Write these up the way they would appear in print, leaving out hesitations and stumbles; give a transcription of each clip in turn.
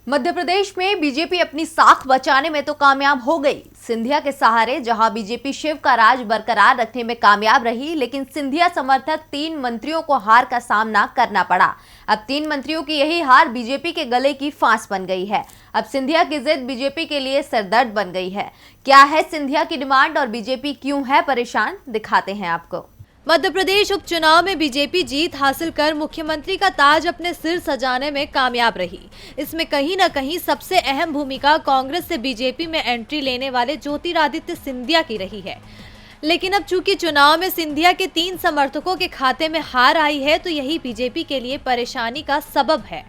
मध्य प्रदेश में बीजेपी अपनी साख बचाने में तो कामयाब हो गई। सिंधिया के सहारे जहां बीजेपी शिव का राज बरकरार रखने में कामयाब रही, लेकिन सिंधिया समर्थक 3 मंत्रियों को हार का सामना करना पड़ा। अब 3 मंत्रियों की यही हार बीजेपी के गले की फांस बन गई है। अब सिंधिया की जिद बीजेपी के लिए सरदर्द बन गई है। क्या है सिंधिया की डिमांड और बीजेपी क्यों है परेशान, दिखाते हैं आपको। मध्य प्रदेश उपचुनाव में बीजेपी जीत हासिल कर मुख्यमंत्री का ताज अपने सिर सजाने में कामयाब रही। इसमें कहीं न कहीं सबसे अहम भूमिका कांग्रेस से बीजेपी में एंट्री लेने वाले ज्योतिरादित्य सिंधिया की रही है। लेकिन अब चूंकि चुनाव में सिंधिया के 3 समर्थकों के खाते में हार आई है, तो यही बीजेपी के लिए परेशानी का सबब है।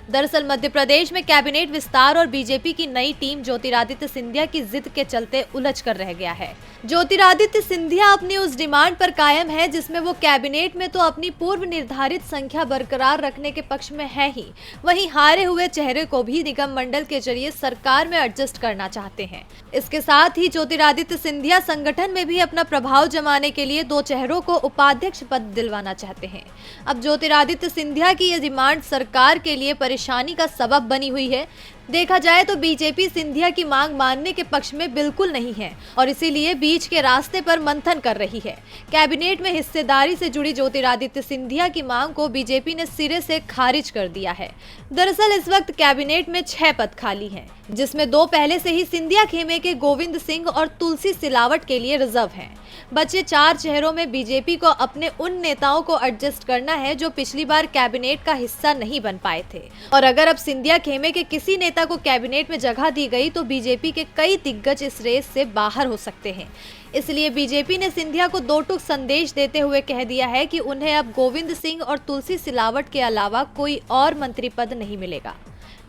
दरअसल मध्य प्रदेश में कैबिनेट विस्तार और बीजेपी की नई टीम ज्योतिरादित्य सिंधिया की जिद के चलते उलझ कर रह गया है। ज्योतिरादित्य सिंधिया अपनी उस डिमांड पर कायम है जिसमें वो कैबिनेट में तो अपनी पूर्व निर्धारित संख्या बरकरार रखने के पक्ष में है ही, वहीं हारे हुए चेहरे को भी निगम मंडल के जरिए सरकार में एडजस्ट करना चाहते हैं। इसके साथ ही ज्योतिरादित्य सिंधिया संगठन में भी अपना प्रभाव जमाने के लिए 2 चेहरों को उपाध्यक्ष पद दिलवाना चाहते हैं। अब ज्योतिरादित्य सिंधिया की यह डिमांड सरकार के लिए परेशानी का सबब बनी हुई है। देखा जाए तो बीजेपी सिंधिया की मांग मानने के पक्ष में बिल्कुल नहीं है और इसीलिए बीच के रास्ते पर मंथन कर रही है। कैबिनेट में हिस्सेदारी से जुड़ी ज्योतिरादित्य सिंधिया की मांग को बीजेपी ने सिरे से खारिज कर दिया है। दरअसल इस वक्त कैबिनेट में 6 पद खाली हैं, जिसमें 2 पहले से ही सिंधिया खेमे के गोविंद सिंह और तुलसी सिलावट के लिए रिजर्व हैं। बचे 4 चेहरों में बीजेपी को अपने उन नेताओं को एडजस्ट करना है जो पिछली बार कैबिनेट का हिस्सा नहीं बन पाए थे, और अगर अब सिंधिया खेमे के किसी नेता को कैबिनेट में जगह दी गई तो बीजेपी के कई दिग्गज इस रेस से बाहर हो सकते हैं। इसलिए बीजेपी ने सिंधिया को 2 टूक संदेश देते हुए कह दिया है कि उन्हें अब गोविंद सिंह और तुलसी सिलावट के अलावा कोई और मंत्री पद नहीं मिलेगा।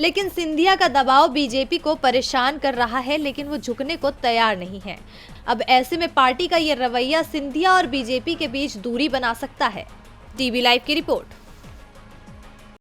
लेकिन सिंधिया का दबाव बीजेपी को परेशान कर रहा है, लेकिन वो झुकने को तैयार नहीं है। अब ऐसे में पार्टी का ये रवैया सिंधिया और बीजेपी के बीच दूरी बना सकता है। टीवी लाइव की रिपोर्ट।